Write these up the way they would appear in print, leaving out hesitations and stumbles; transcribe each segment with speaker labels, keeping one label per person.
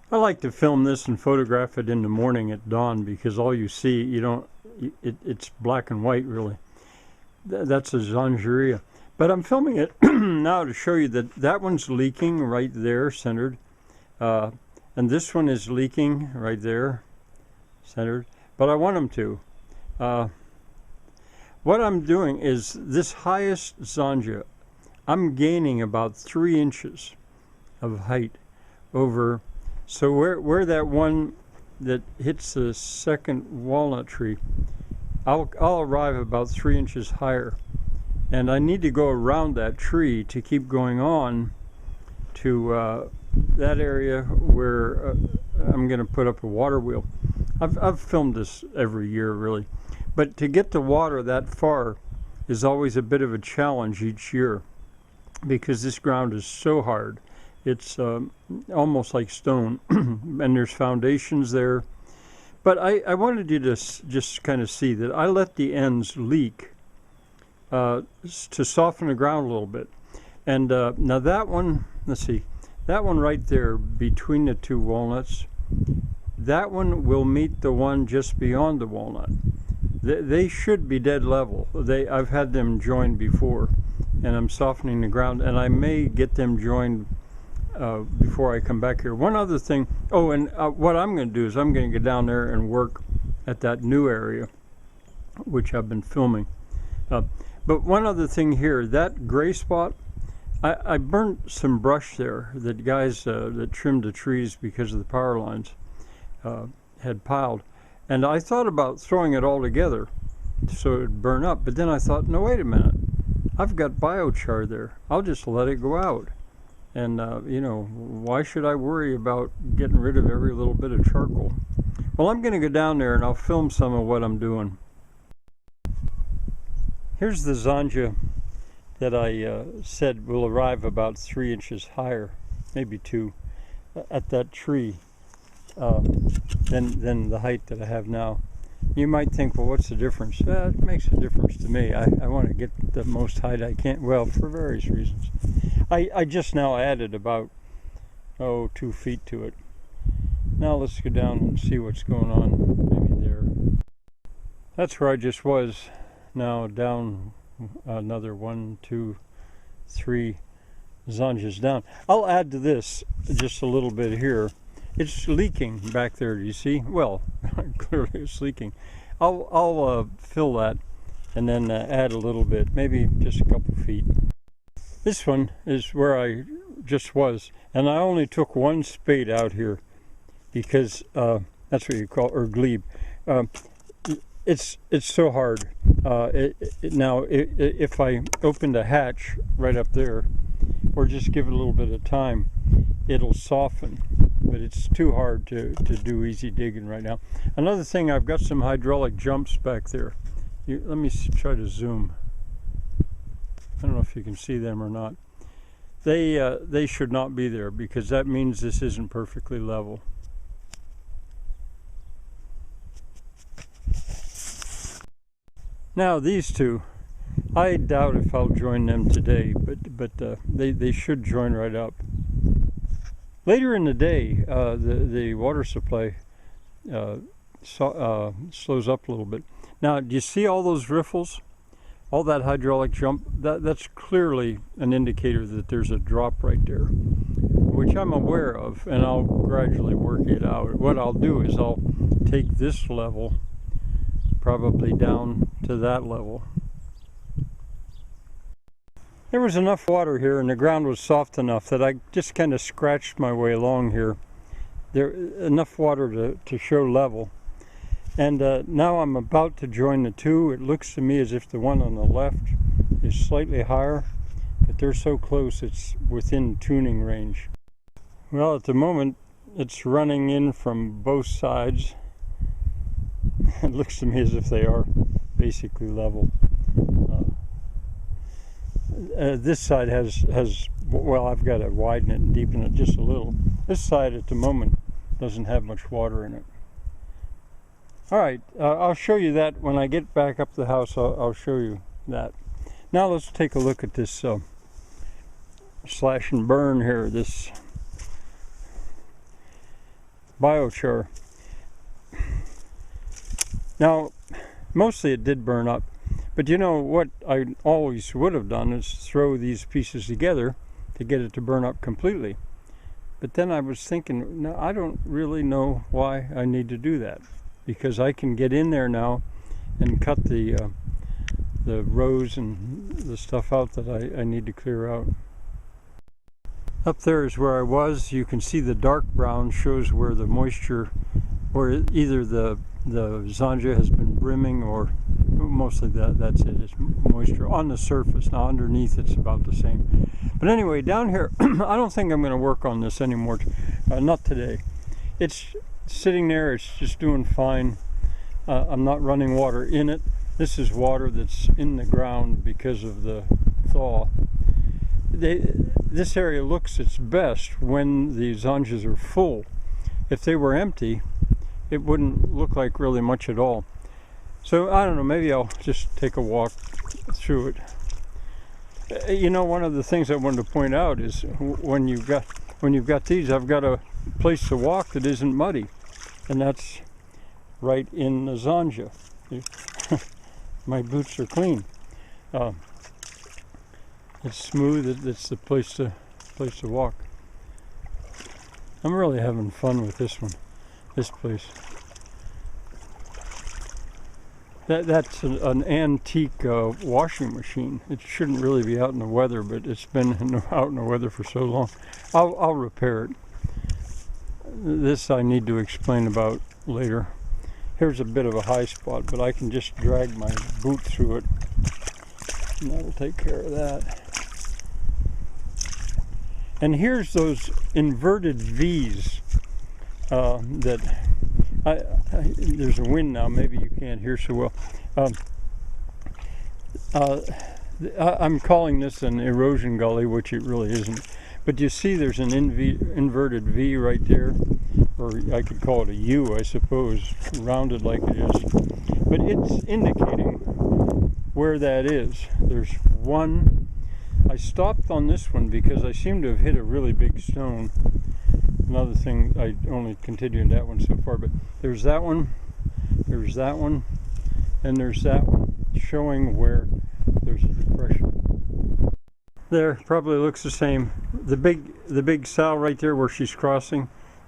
Speaker 1: I like to film this and photograph it in the morning at dawn because all you see, it's black and white really. That's a Zangeria. But I'm filming it now to show you that that one's leaking right there, centered. And this one is leaking right there, centered. But I want them to. What I'm doing is this highest Zanja, I'm gaining about 3 inches of height over. So where that one that hits the second walnut tree, I'll arrive about 3 inches higher. And I need to go around that tree to keep going on to that area where I'm going to put up a water wheel. I've filmed this every year really. But to get the water that far is always a bit of a challenge each year because this ground is so hard. It's almost like stone, and there's foundations there. But I wanted you to just kind of see that I let the ends leak to soften the ground a little bit. And now that one, let's see, that one right there between the 2 walnuts, that one will meet the one just beyond the walnut. They should be dead level. I've had them joined before, and I'm softening the ground, and I may get them joined before I come back here. One other thing, and what I'm going to do is I'm going to go down there and work at that new area, which I've been filming. But one other thing here, that gray spot, I burnt some brush there that guys that trimmed the trees because of the power lines had piled. And I thought about throwing it all together so it would burn up, but then I thought, no, wait a minute. I've got biochar there. I'll just let it go out. And, why should I worry about getting rid of every little bit of charcoal? Well, I'm going to go down there and I'll film some of what I'm doing. Here's the Zanja that I said will arrive about 3 inches higher, maybe 2, at that tree than the height that I have now. You might think, well, what's the difference? It makes a difference to me. I want to get the most height I can, well, for various reasons. I just now added about 2 feet to it. Now let's go down and see what's going on maybe there. That's where I just was. Now down another 1, 2, 3 Zanjas down. I'll add to this just a little bit here. It's leaking back there, do you see? Well, clearly it's leaking. I'll fill that and then add a little bit, maybe just a couple feet. This one is where I just was, and I only took 1 spade out here because that's what you call, or glebe. It's so hard. Now, if I opened a hatch right up there, or just give it a little bit of time, it'll soften. But it's too hard to do easy digging right now. Another thing, I've got some hydraulic jumps back there. Let me try to zoom. I don't know if you can see them or not. They should not be there because that means this isn't perfectly level. Now these 2, I doubt if I'll join them today, but they should join right up. Later in the day, the water supply slows up a little bit. Now, do you see all those riffles? All that hydraulic jump? That's clearly an indicator that there's a drop right there, which I'm aware of, and I'll gradually work it out. What I'll do is I'll take this level probably down to that level. There was enough water here and the ground was soft enough that I just kind of scratched my way along here. There enough water to show level. And now I'm about to join the 2. It looks to me as if the one on the left is slightly higher, but they're so close it's within tuning range. Well, at the moment it's running in from both sides. It looks to me as if they are basically level. This side has, well, I've got to widen it and deepen it just a little. This side at the moment doesn't have much water in it. All right, I'll show you that when I get back up the house. I'll show you that. Now let's take a look at this slash and burn here. biochar. Now, mostly it did burn up, but you know what I always would have done is throw these pieces together to get it to burn up completely. But then I was thinking, no, I don't really know why I need to do that, because I can get in there now and cut the rows and the stuff out that I need to clear out. Up there is where I was. You can see the dark brown shows where the moisture, or either the Zanja has been brimming, or mostly that's it. It's moisture on the surface. Now underneath it's about the same. But anyway, down here, I don't think I'm going to work on this anymore. Not today. It's sitting there. It's just doing fine. I'm not running water in it. This is water that's in the ground because of the thaw. This area looks its best when the Zanjas are full. If they were empty, it wouldn't look like really much at all. So I don't know, maybe I'll just take a walk through it. You know, one of the things I wanted to point out is when you've got these, I've got a place to walk that isn't muddy, and that's right in the Zanja. My boots are clean. It's smooth. It's the place to walk. I'm really having fun with this one. This place. That's an antique washing machine. It shouldn't really be out in the weather, but it's been out in the weather for so long. I'll repair it. This I need to explain about later. Here's a bit of a high spot, but I can just drag my boot through it, and that'll take care of that. And here's those inverted V's that there's a wind now, maybe you can't hear so well. I'm calling this an erosion gully, which it really isn't. But you see there's an inverted V right there, or I could call it a U, I suppose, rounded like it is. But it's indicating where that is. There's one. I stopped on this one because I seem to have hit a really big stone. Another thing, I only continued that one so far, but there's that one, and there's that one, showing where there's a depression. There, probably looks the same. The big sow right there where she's crossing,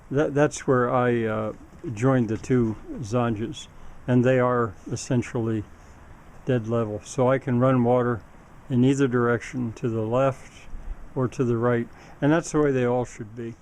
Speaker 1: that's where I joined the two Zanjas, and they are essentially dead level. So I can run water in either direction, to the left or to the right, and that's the way they all should be.